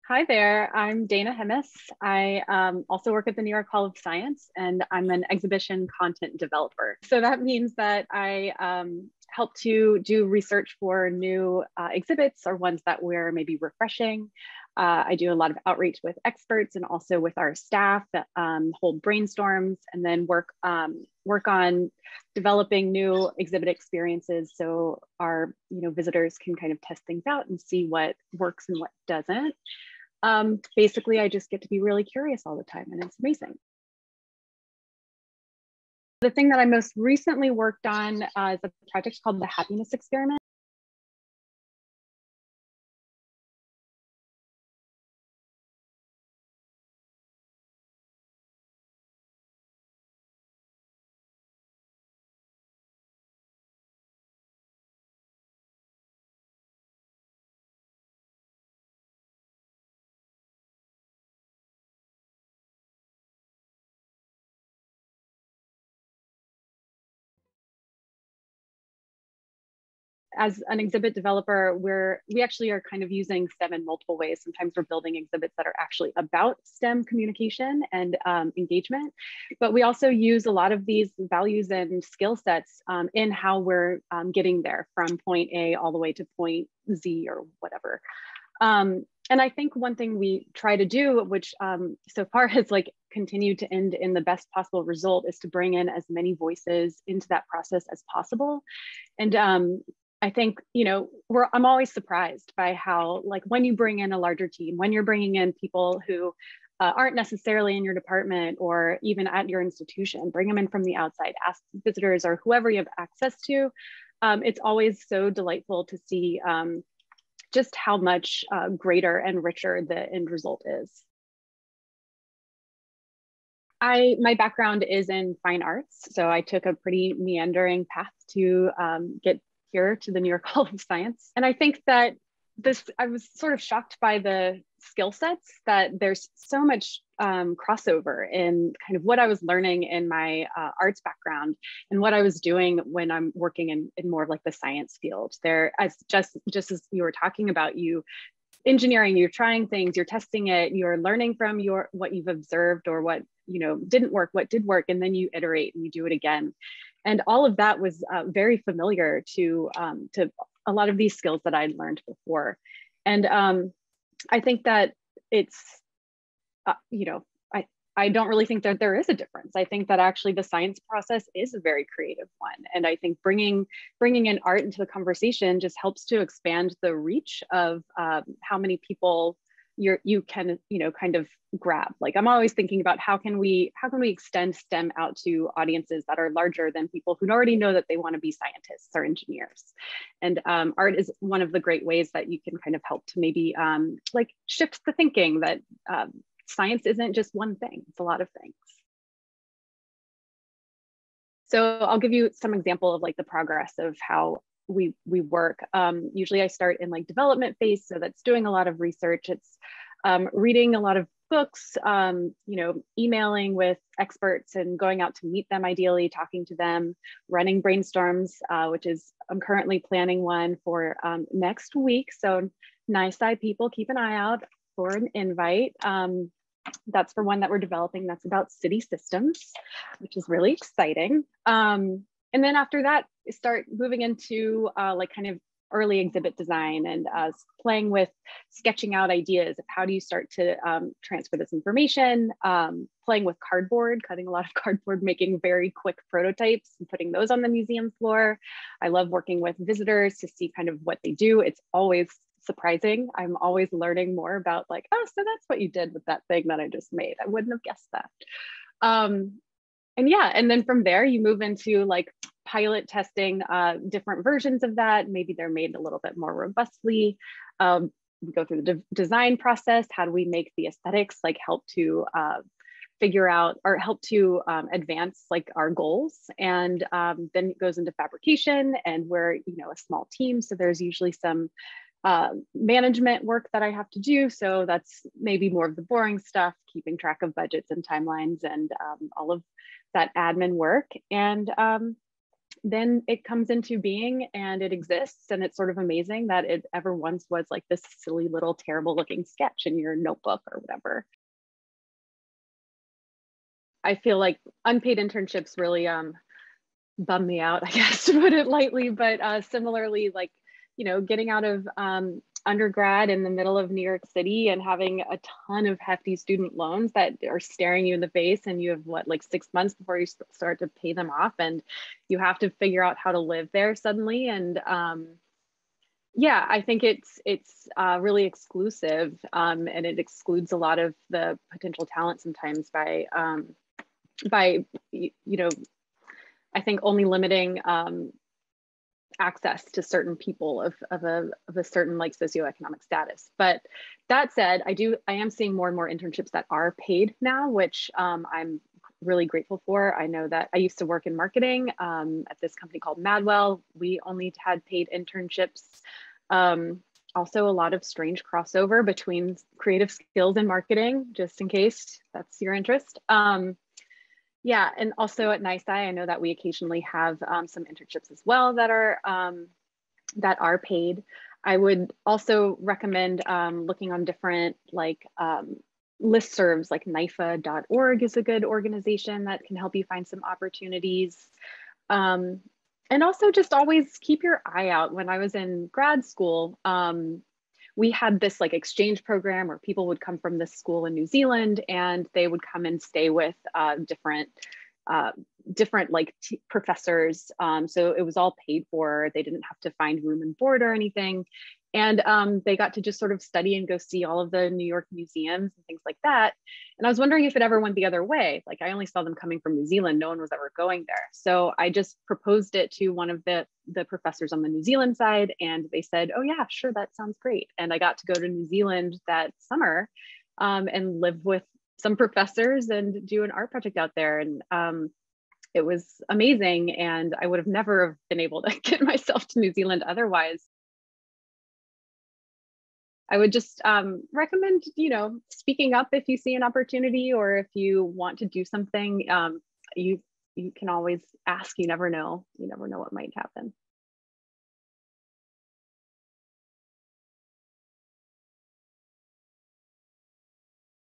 Hi there, I'm Dana Hemis. I also work at the New York Hall of Science, and I'm an exhibition content developer. So that means that I help to do research for new exhibits or ones that we're maybe refreshing. I do a lot of outreach with experts and also with our staff that hold brainstorms and then work on developing new exhibit experiences so our visitors can kind of test things out and see what works and what doesn't. Basically, I just get to be really curious all the time, and it's amazing. The thing that I most recently worked on is a project called the Happiness Experiment. As an exhibit developer, we actually are kind of using STEM in multiple ways. Sometimes we're building exhibits that are actually about STEM communication and engagement, but we also use a lot of these values and skill sets in how we're getting there from point A all the way to point Z or whatever. And I think one thing we try to do, which so far has like continued to end in the best possible result, is to bring in as many voices into that process as possible. And I think, I'm always surprised by how, like, when you bring in a larger team, when you're bringing in people who aren't necessarily in your department or even at your institution, bring them in from the outside, ask visitors or whoever you have access to. It's always so delightful to see just how much greater and richer the end result is. My background is in fine arts, so I took a pretty meandering path to get here to the New York Hall of Science. And I think that I was sort of shocked by the skill sets, that there's so much crossover in kind of what I was learning in my arts background and what I was doing when I'm working in more of like the science field. There, as just as you were talking about, engineering, you're trying things, you're testing it, you're learning from what you've observed or what didn't work, what did work, and then you iterate and you do it again. And all of that was very familiar to a lot of these skills that I'd learned before. And I think that it's, I don't really think that there is a difference. I think that actually the science process is a very creative one. And I think bringing in art into the conversation just helps to expand the reach of how many people you can kind of grab. Like, I'm always thinking about how can we extend STEM out to audiences that are larger than people who already know that they want to be scientists or engineers. And art is one of the great ways that you can kind of help to maybe like shift the thinking that science isn't just one thing, it's a lot of things. So I'll give you some example of like the progress of how we work. Usually I start in like development phase, so that's doing a lot of research. It's reading a lot of books, emailing with experts and going out to meet them, ideally talking to them, running brainstorms, which is I'm currently planning one for next week. So NYSCI people, keep an eye out for an invite. That's for one that we're developing that's about city systems, which is really exciting. And then after that, start moving into like kind of early exhibit design and playing with sketching out ideas of how do you start to transfer this information, playing with cardboard, cutting a lot of cardboard, making very quick prototypes and putting those on the museum floor. I love working with visitors to see kind of what they do. It's always surprising. I'm always learning more about like, oh, so that's what you did with that thing that I just made. I wouldn't have guessed that. And yeah, and then from there you move into like pilot testing different versions of that. Maybe they're made a little bit more robustly. We go through the design process. How do we make the aesthetics like help to figure out or help to advance like our goals? And then it goes into fabrication, and we're a small team, so there's usually some management work that I have to do. So that's maybe more of the boring stuff, keeping track of budgets and timelines and all of that admin work. And then it comes into being and it exists. And it's sort of amazing that it ever once was like this silly little terrible looking sketch in your notebook or whatever. I feel like unpaid internships really bum me out, I guess, to put it lightly. But similarly, like, getting out of undergrad in the middle of New York City and having a ton of hefty student loans that are staring you in the face, and you have like 6 months before you start to pay them off, and you have to figure out how to live there suddenly. And yeah, I think it's really exclusive, and it excludes a lot of the potential talent sometimes by I think only limiting access to certain people of a certain like socioeconomic status. But that said, I am seeing more and more internships that are paid now, which I'm really grateful for. I know that I used to work in marketing at this company called Madwell. We only had paid internships. Also a lot of strange crossover between creative skills and marketing, just in case that's your interest. Yeah, and also at NYSCI, I know that we occasionally have some internships as well that are paid. I would also recommend looking on different listservs, like NYFA.org is a good organization that can help you find some opportunities. And also just always keep your eye out. When I was in grad school, we had this like exchange program where people would come from this school in New Zealand and they would come and stay with different professors. So it was all paid for. They didn't have to find room and board or anything. And they got to just sort of study and go see all of the New York museums and things like that. And I was wondering if it ever went the other way. Like, I only saw them coming from New Zealand. No one was ever going there. So I just proposed it to one of the professors on the New Zealand side. And they said, oh yeah, sure, that sounds great. And I got to go to New Zealand that summer and live with some professors and do an art project out there. And it was amazing. And I would have never been able to get myself to New Zealand otherwise. I would just recommend, speaking up if you see an opportunity, or if you want to do something, you can always ask. You never know what might happen.